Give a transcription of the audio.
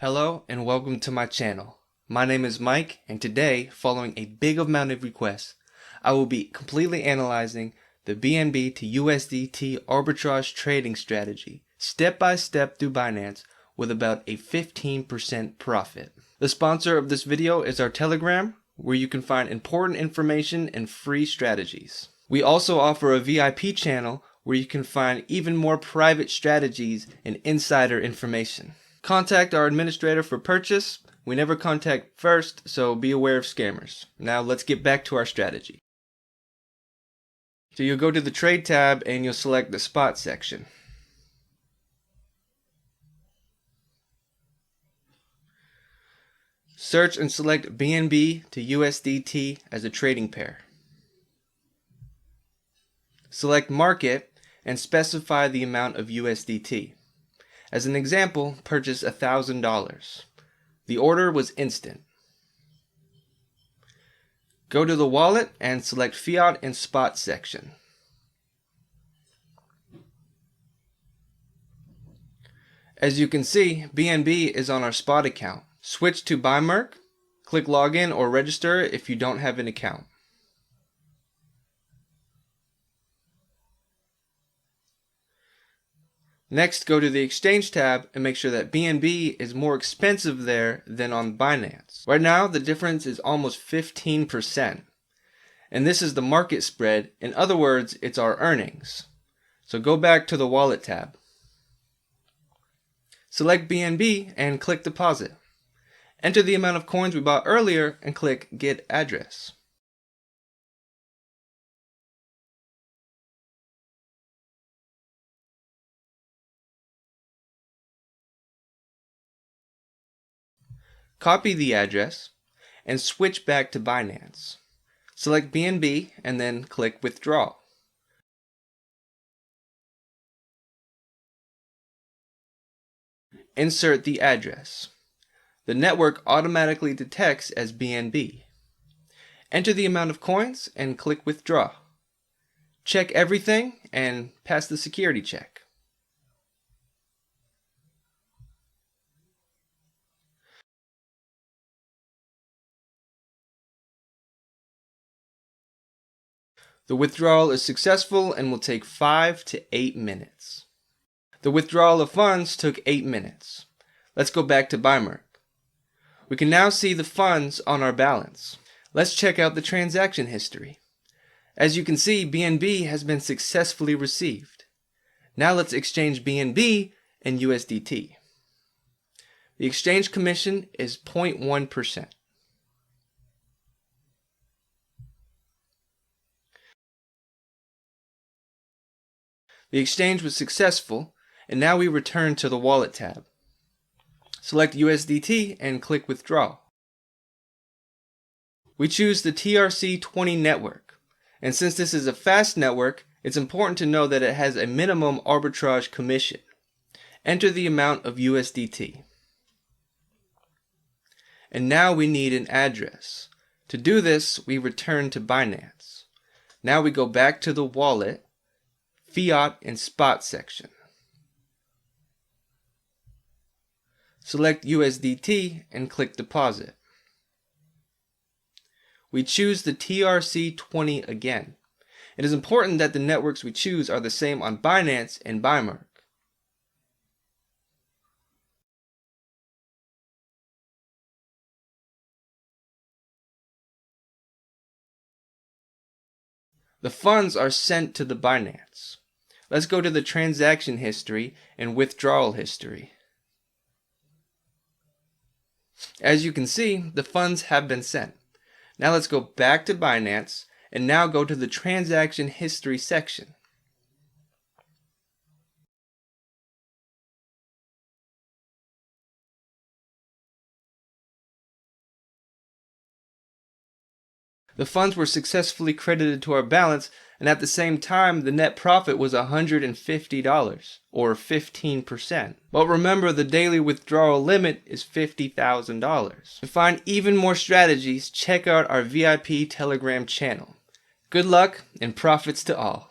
Hello and welcome to my channel. My name is Mike, and today, following a big amount of requests, I will be completely analyzing the BNB to USDT arbitrage trading strategy step by step through Binance with about a 15% profit. The sponsor of this video is our Telegram, where you can find important information and free strategies. We also offer a VIP channel where you can find even more private strategies and insider information. Contact our administrator for purchase. We never contact first, so be aware of scammers. Now let's get back to our strategy. So you'll go to the trade tab and you'll select the spot section. Search and select BNB to USDT as a trading pair. Select market and specify the amount of USDT. As an example, purchase $1,000. The order was instant. Go to the wallet and select fiat and spot section. As you can see, BNB is on our spot account. Switch to Bymirc, click login or register if you don't have an account. Next, go to the exchange tab and make sure that BNB is more expensive there than on Binance. Right now, the difference is almost 15%. And this is the market spread. In other words, it's our earnings. So go back to the wallet tab. Select BNB and click deposit. Enter the amount of coins we bought earlier and click get address. Copy the address and switch back to Binance. Select BNB and then click withdraw. Insert the address. The network automatically detects as BNB. Enter the amount of coins and click withdraw. Check everything and pass the security check. The withdrawal is successful and will take 5 to 8 minutes. The withdrawal of funds took 8 minutes. Let's go back to Bymirc. We can now see the funds on our balance. Let's check out the transaction history. As you can see, BNB has been successfully received. Now let's exchange BNB and USDT. The exchange commission is 0.1%. The exchange was successful, and now we return to the wallet tab. Select USDT and click withdraw. We choose the TRC20 network, and since this is a fast network, it's important to know that it has a minimum arbitrage commission. Enter the amount of USDT. And now we need an address. To do this, we return to Binance. Now we go back to the wallet, fiat and spot section. Select USDT and click deposit. We choose the TRC20 again. It is important that the networks we choose are the same on Binance and Bymirc. The funds are sent to the Binance. Let's go to the transaction history and withdrawal history. As you can see, the funds have been sent. Now let's go back to Binance and now go to the transaction history section. The funds were successfully credited to our balance, and at the same time, the net profit was $150, or 15%. But remember, the daily withdrawal limit is $50,000. To find even more strategies, check out our VIP Telegram channel. Good luck and profits to all.